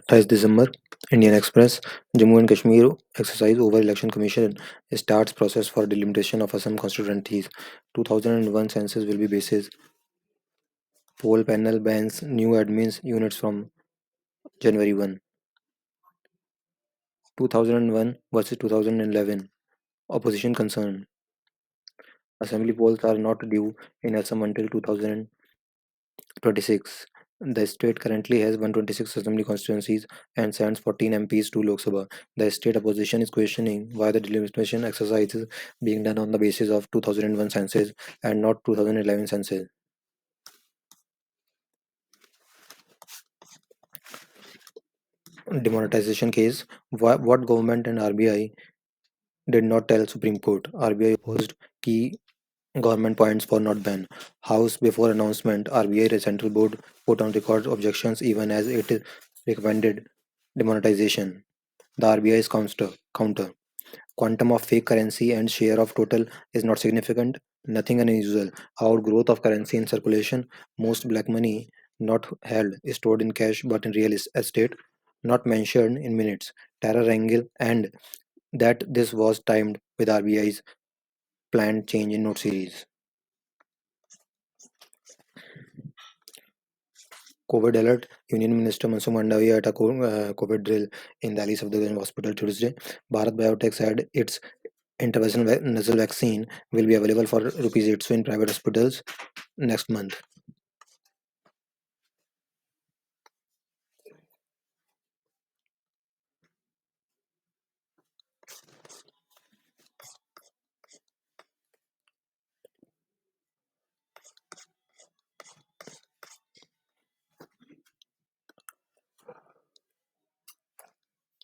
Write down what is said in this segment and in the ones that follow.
28 December, Indian Express, Jammu and Kashmir exercise over Election Commission starts process for delimitation of Assam constituencies. 2001 census will be basis. Poll panel bans new admins units from January 1. 2001 versus 2011. Opposition concern. Assembly polls are not due in Assam until 2026. The state currently has 126 assembly constituencies and sends 14 MPs to Lok Sabha. The state opposition is questioning why the delimitation exercise is being done on the basis of 2001 census and not 2011 census. Demonetization case. What government and RBI did not tell Supreme Court. RBI opposed key government points for not ban. House before announcement. RBI Central Board put on record objections even as it recommended demonetization. The RBI's counter. Quantum of fake currency and share of total is not significant, nothing unusual. Our growth of currency in circulation, most black money not held, stored in cash but in real estate, not mentioned in minutes. Terror angle and that this was timed with RBI's planned change in note series. COVID alert. Union Minister Mansukh Mandaviya at a COVID drill in Delhi Safdarjung Hospital Tuesday. Bharat Biotech said its interventional nasal vaccine will be available for rupees 800 in private hospitals next month.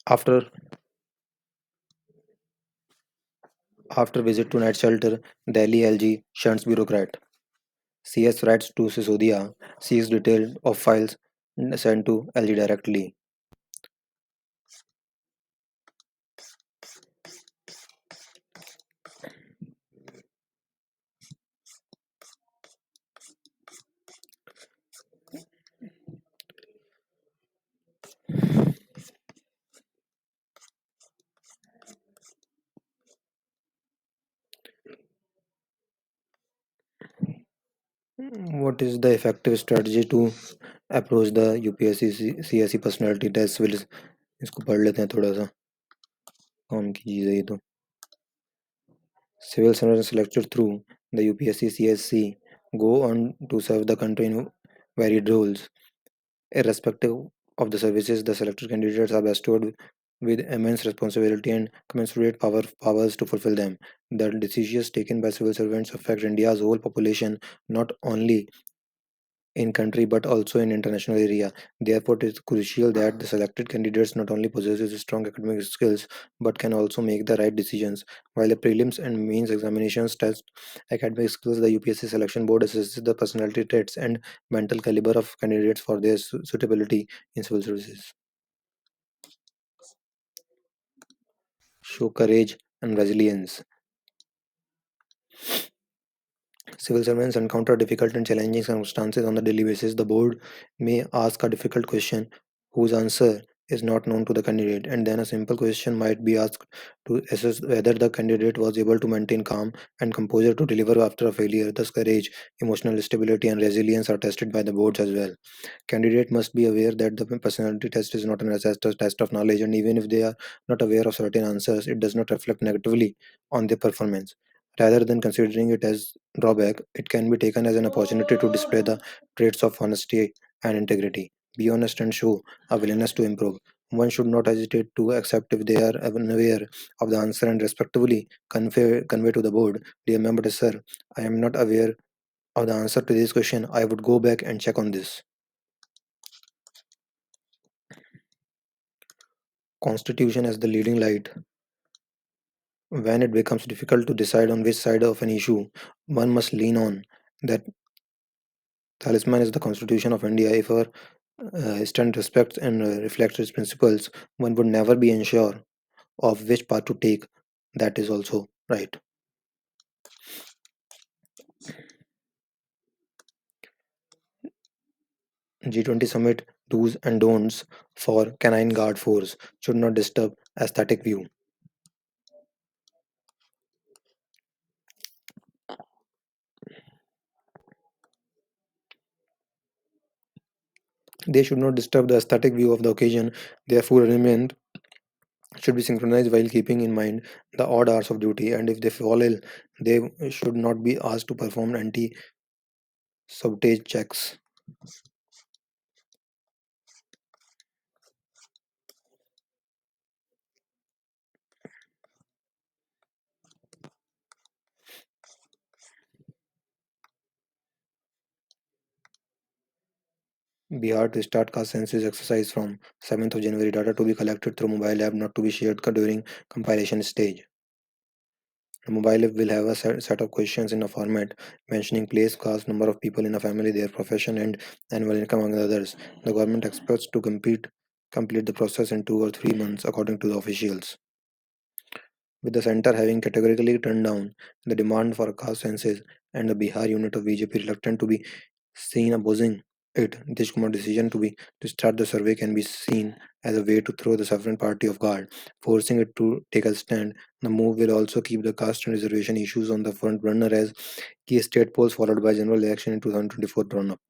After after visit to night shelter, Delhi LG shuns bureaucrat. CS writes to Sisodia, sees detail of files sent to LG directly. What is the effective strategy to approach the UPSC CSE personality test? will इसको पढ़ लेते हैं थोड़ा सा काम की चीज़ है ये तो civil servants selected through the UPSC CSC go on to serve the country in varied roles. Irrespective of the services, the selected candidates are bestowed with immense responsibility and commensurate powers to fulfill them. The decisions taken by civil servants affect India's whole population, not only in country but also in international area. Therefore, it is crucial that the selected candidates not only possesses strong academic skills but can also make the right decisions. While the prelims and means examinations test academic skills, the UPSC selection board assesses the personality traits and mental caliber of candidates for their suitability in civil services. Show courage and resilience. Civil servants encounter difficult and challenging circumstances on a daily basis. The board may ask a difficult question whose answer is not known to the candidate, and then a simple question might be asked to assess whether the candidate was able to maintain calm and composure to deliver after a failure. Thus, courage, emotional stability, and resilience are tested by the boards as well. Candidate must be aware that the personality test is not an assessed test of knowledge, and even if they are not aware of certain answers, it does not reflect negatively on their performance. Rather than considering it as drawback, it can be taken as an opportunity to display the traits of honesty and integrity. Be honest and show a willingness to improve. One should not hesitate to accept if they are unaware of the answer and respectively convey to the board. Dear member, sir, I am not aware of the answer to this question. I would go back and check on this. Constitution as the leading light. When it becomes difficult to decide on which side of an issue, one must lean on. That talisman is the Constitution of India. If our stand respects and reflects its principles, one would never be unsure of which path to take. That is also right. G20 summit Do's and don'ts for canine guard force should not disturb aesthetic view. They should not disturb the aesthetic view of the occasion. Their full arrangement should be synchronized while keeping in mind the odd hours of duty. And if they fall ill, they should not be asked to perform anti sabotage checks. Bihar to start caste census exercise from 7th of January. Data to be collected through mobile app, not to be shared during compilation stage. The mobile app will have a set of questions in a format mentioning place, caste, number of people in a family, their profession, and annual income, among others. The government expects to complete the process in 2 or 3 months, according to the officials. With the center having categorically turned down the demand for a caste census and the Bihar unit of BJP reluctant to be seen opposing it, Nitish Kumar's decision to start the survey can be seen as a way to throw the sovereign party off guard, forcing it to take a stand. The move will also keep the caste and reservation issues on the front burner as key state polls followed by general election in 2024 drawn up.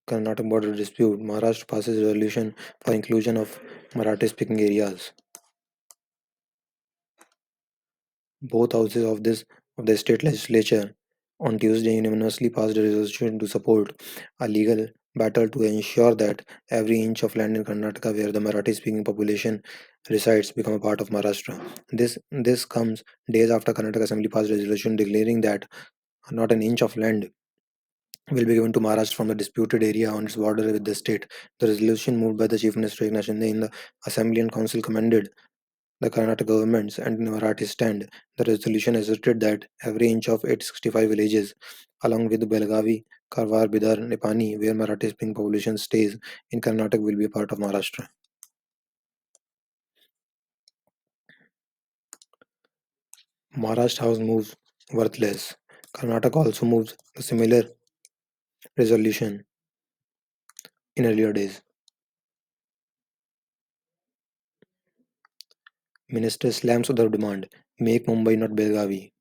Karnataka border dispute. Maharashtra passes resolution for inclusion of Marathi speaking areas. Both houses of the state legislature on Tuesday unanimously passed a resolution to support a legal battle to ensure that every inch of land in Karnataka where the Marathi speaking population resides become a part of Maharashtra. This comes days after Karnataka Assembly passed a resolution declaring that not an inch of land will be given to Maharashtra from the disputed area on its border with the state. The resolution moved by the Chief Minister Eknath Shinde in the Assembly and Council commended the Karnataka governments and Marathi stand. The resolution asserted that every inch of 865 villages, along with Belgavi, Karwar, Bidar, Nepani, where Marathi speaking population stays in Karnataka, will be a part of Maharashtra. Maharashtra House moves worthless. Karnataka also moves a similar resolution in earlier days. Minister slams other demand, make Mumbai not Belgavi.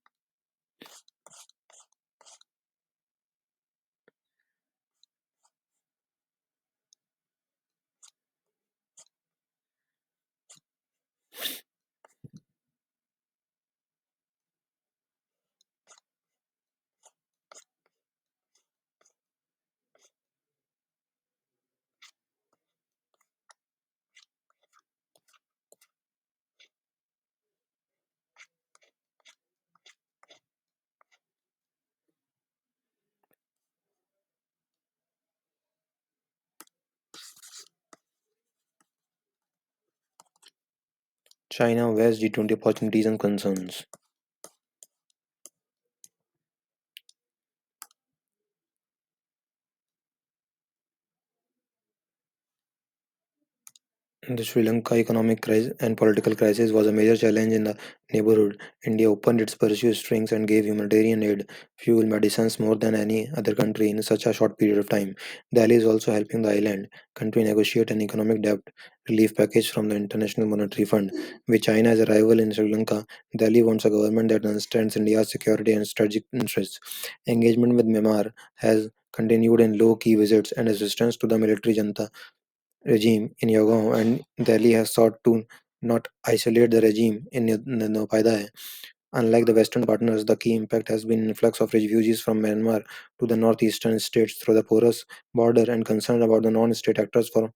China West G20 opportunities and concerns. The Sri Lanka economic crisis and political crisis was a major challenge in the neighborhood. India opened its purse strings and gave humanitarian aid, fuel, medicines more than any other country in such a short period of time. Delhi is also helping the island country negotiate an economic debt relief package from the International Monetary Fund. With China as a rival in Sri Lanka, Delhi wants a government that understands India's security and strategic interests. Engagement with Myanmar has continued in low-key visits and assistance to the military junta regime in Yangon, and Delhi has sought to not isolate the regime in Nopaida. Unlike the Western partners, the key impact has been influx of refugees from Myanmar to the northeastern states through the porous border and concern about the non-state actors for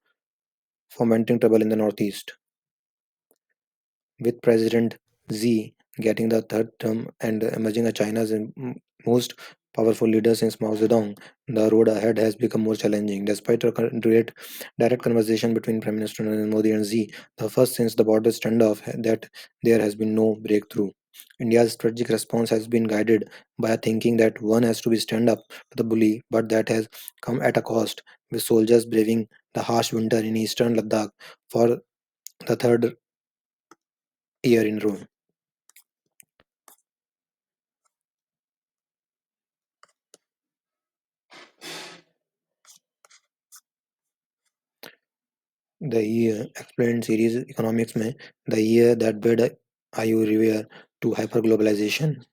fomenting trouble in the northeast. With President Xi getting the third term and emerging as China's most powerful leader since Mao Zedong, the road ahead has become more challenging. Despite a direct conversation between Prime Minister Narendra Modi and Xi, the first since the border standoff, that there has been no breakthrough. India's strategic response has been guided by a thinking that one has to be stand up to the bully, but that has come at a cost, with soldiers braving the harsh winter in eastern Ladakh for the third year in a row. The year explained series economics में the year that bred IU revere to hyperglobalization.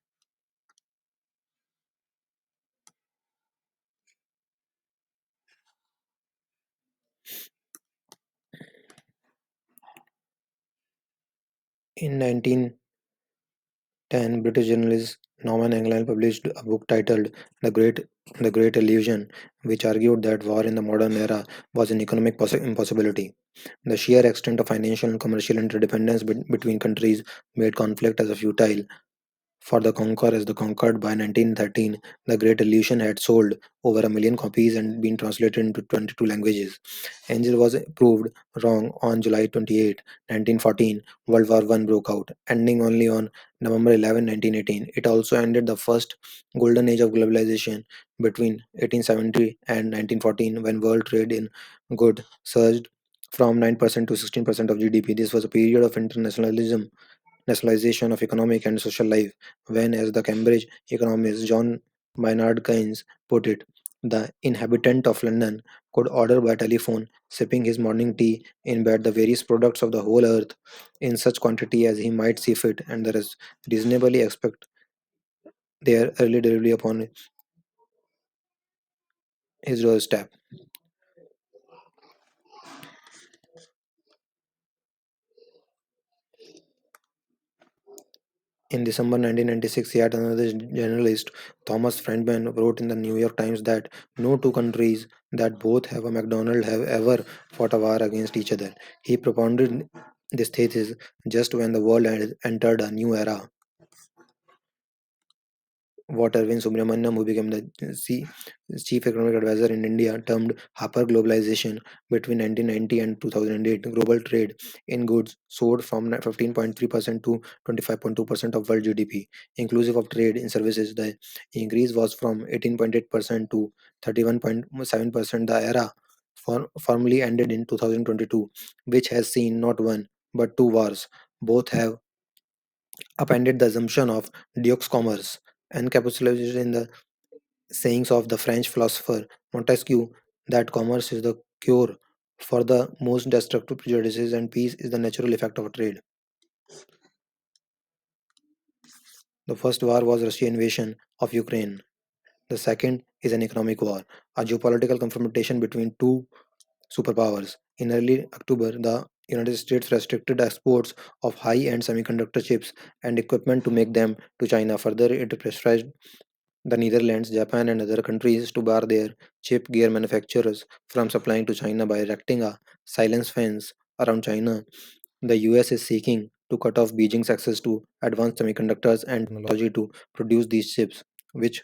In 1910, British journalist Norman England published a book titled The Great Illusion, which argued that war in the modern era was an economic impossibility. The sheer extent of financial and commercial interdependence between countries made conflict as a futile. For the Conqueror as the Conquered by 1913, The Great Illusion had sold over a million copies and been translated into 22 languages. Angel was proved wrong on July 28, 1914. World War I broke out, ending only on November 11, 1918. It also ended the first golden age of globalization between 1870 and 1914 when world trade in goods surged from 9% to 16% of GDP. This was a period of internationalism nationalization of economic and social life, when, as the Cambridge economist John Maynard Keynes put it, the inhabitant of London could order by telephone, sipping his morning tea in bed the various products of the whole earth in such quantity as he might see fit, and the rest reasonably expect their early delivery upon his doorstep. In December 1996, yet another journalist, Thomas Friedman, wrote in the New York Times that no two countries that both have a McDonald's have ever fought a war against each other. He propounded this thesis just when the world had entered a new era. What Arvind Subramaniam, who became the chief economic advisor in India, termed hyperglobalization between 1990 and 2008. Global trade in goods soared from 15.3% to 25.2% of world GDP. Inclusive of trade in services, the increase was from 18.8% to 31.7%. The era formally ended in 2022, which has seen not one but two wars. Both have upended the assumption of Diox commerce encapsulated in the sayings of the French philosopher Montesquieu that commerce is the cure for the most destructive prejudices and peace is the natural effect of trade. The first war was Russian invasion of Ukraine. The second is an economic war, a geopolitical confrontation between two superpowers. In early October, the United States restricted exports of high-end semiconductor chips and equipment to make them to China. Further, it pressurized the Netherlands, Japan, and other countries to bar their chip gear manufacturers from supplying to China by erecting a silence fence around China. The US is seeking to cut off Beijing's access to advanced semiconductors and technology to produce these chips, which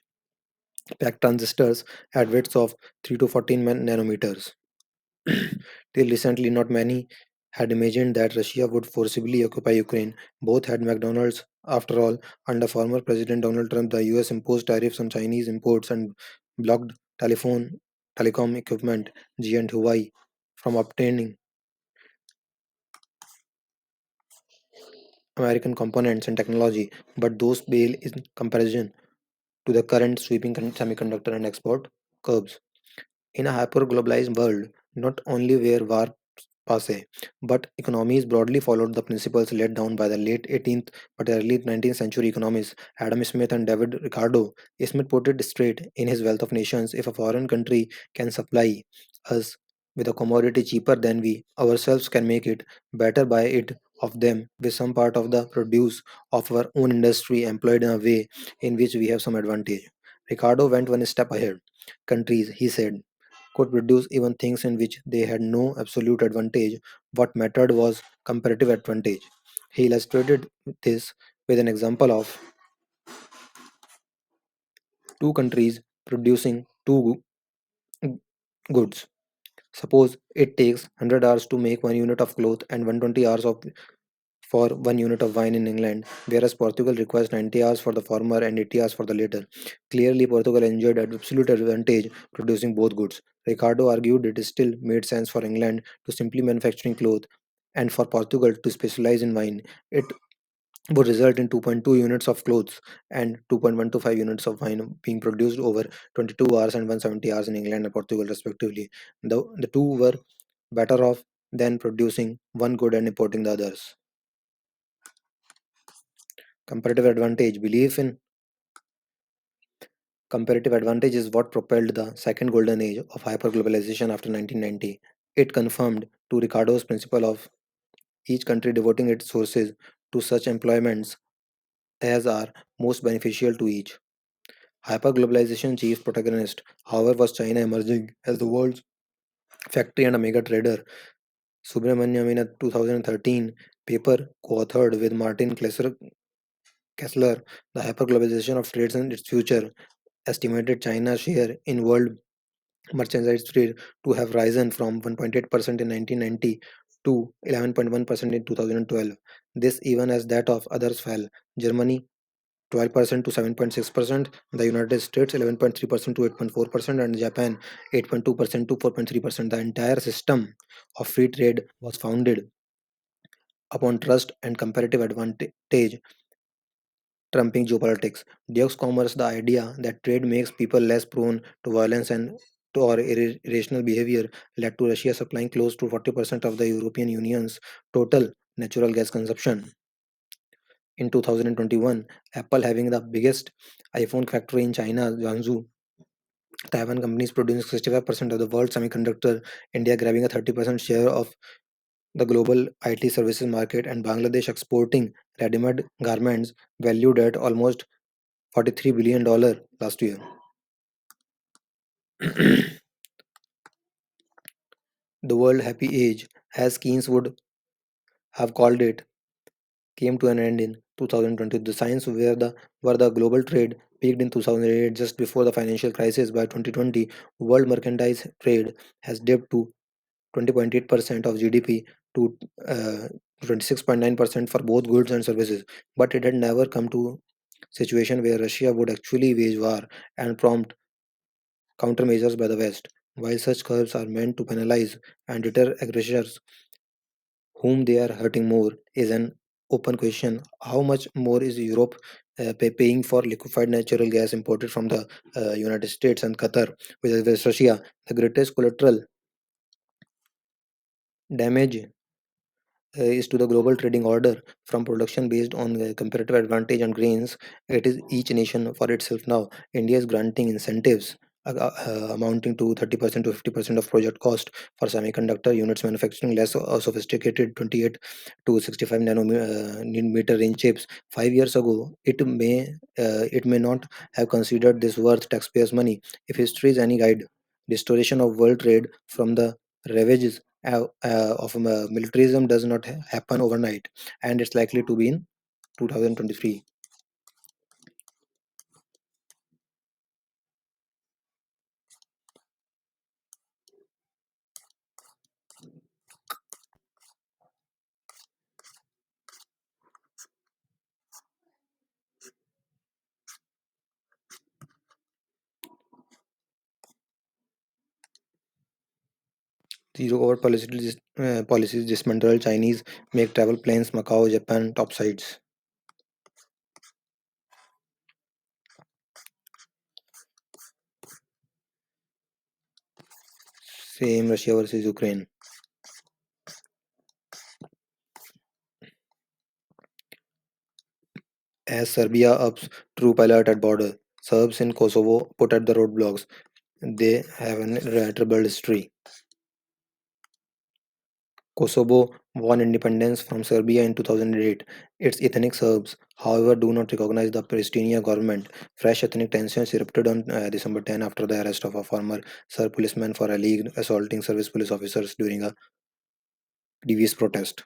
pack transistors at widths of 3 to 14 nanometers. Till recently, not many had imagined that Russia would forcibly occupy Ukraine. Both had McDonald's. After all, under former President Donald Trump, the US imposed tariffs on Chinese imports and blocked telecom equipment giant Huawei from obtaining American components and technology. But those pale in comparison to the current sweeping semiconductor and export curbs. In a hyper-globalized world, not only were war passe, but economies broadly followed the principles laid down by the late 18th but early 19th century economists Adam Smith and David Ricardo. Smith put it straight in his Wealth of Nations: if a foreign country can supply us with a commodity cheaper than we ourselves can make it, better buy it of them with some part of the produce of our own industry employed in a way in which we have some advantage. Ricardo went one step ahead. Countries, he said, could produce even things in which they had no absolute advantage. What mattered was comparative advantage. He illustrated this with an example of two countries producing two goods. Suppose it takes 100 hours to make 1 unit of cloth and 120 hours for 1 unit of wine in England, whereas Portugal requires 90 hours for the former and 80 hours for the latter. Clearly, Portugal enjoyed an absolute advantage producing both goods. Ricardo argued it still made sense for England to simply manufacturing cloth and for Portugal to specialize in wine. It would result in 2.2 units of clothes and 2.125 units of wine being produced over 22 hours and 170 hours in England and Portugal, respectively. The two were better off than producing one good and importing the others. Comparative advantage. Belief in comparative advantage is what propelled the second golden age of hyperglobalization after 1990. It confirmed to Ricardo's principle of each country devoting its sources to such employments as are most beneficial to each. Hyperglobalization chief protagonist, however, was China emerging as the world's factory and a mega trader. Subramaniam in a 2013 paper co-authored with Martin Kessler, The Hyperglobalization of Trades and Its Future, estimated China's share in world merchandise trade to have risen from 1.8% in 1990 to 11.1% in 2012. This even as that of others fell. Germany 12% to 7.6%, the United States 11.3% to 8.4%, and Japan 8.2% to 4.3%. The entire system of free trade was founded upon trust and comparative advantage, trumping geopolitics. Diox commerce, the idea that trade makes people less prone to violence and to or irrational behavior, led to Russia supplying close to 40% of the European Union's total natural gas consumption. In 2021, Apple having the biggest iPhone factory in China, Guangzhou, Taiwan companies producing 65% of the world's semiconductor, India grabbing a 30% share of the global IT services market, and Bangladesh exporting ready-made garments valued at almost $43 billion last year. The world happy age, as Keynes would have called it, came to an end in 2020. The signs were the global trade peaked in 2008 just before the financial crisis. By 2020, world merchandise trade has dipped to 20.8% of GDP to 26.9% for both goods and services. But it had never come to situation where Russia would actually wage war and prompt countermeasures by the West. While such curbs are meant to penalize and deter aggressors, whom they are hurting more is an open question. How much more is Europe paying for liquefied natural gas imported from the United States and Qatar, which is West Russia? The greatest collateral damage is to the global trading order from production based on comparative advantage on grains. It is each nation for itself now. India is granting incentives amounting to 30% to 50% of project cost for semiconductor units manufacturing less sophisticated 28 to 65 nanometer range chips. 5 years ago, it may not have considered this worth taxpayers' money. If history is any guide, restoration of world trade from the ravages of militarism does not happen overnight, and it's likely to be in 2023. Zero COVID policies dismantle Chinese make travel plans Macau, Japan topsides. Same Russia versus Ukraine. As Serbia ups troop alert at border, Serbs in Kosovo put at the roadblocks. They have a troubled history. Kosovo won independence from Serbia in 2008. Its ethnic Serbs, however, do not recognize the Pristina government. Fresh ethnic tensions erupted on December 10 after the arrest of a former Serb policeman for alleged assaulting service police officers during a previous protest.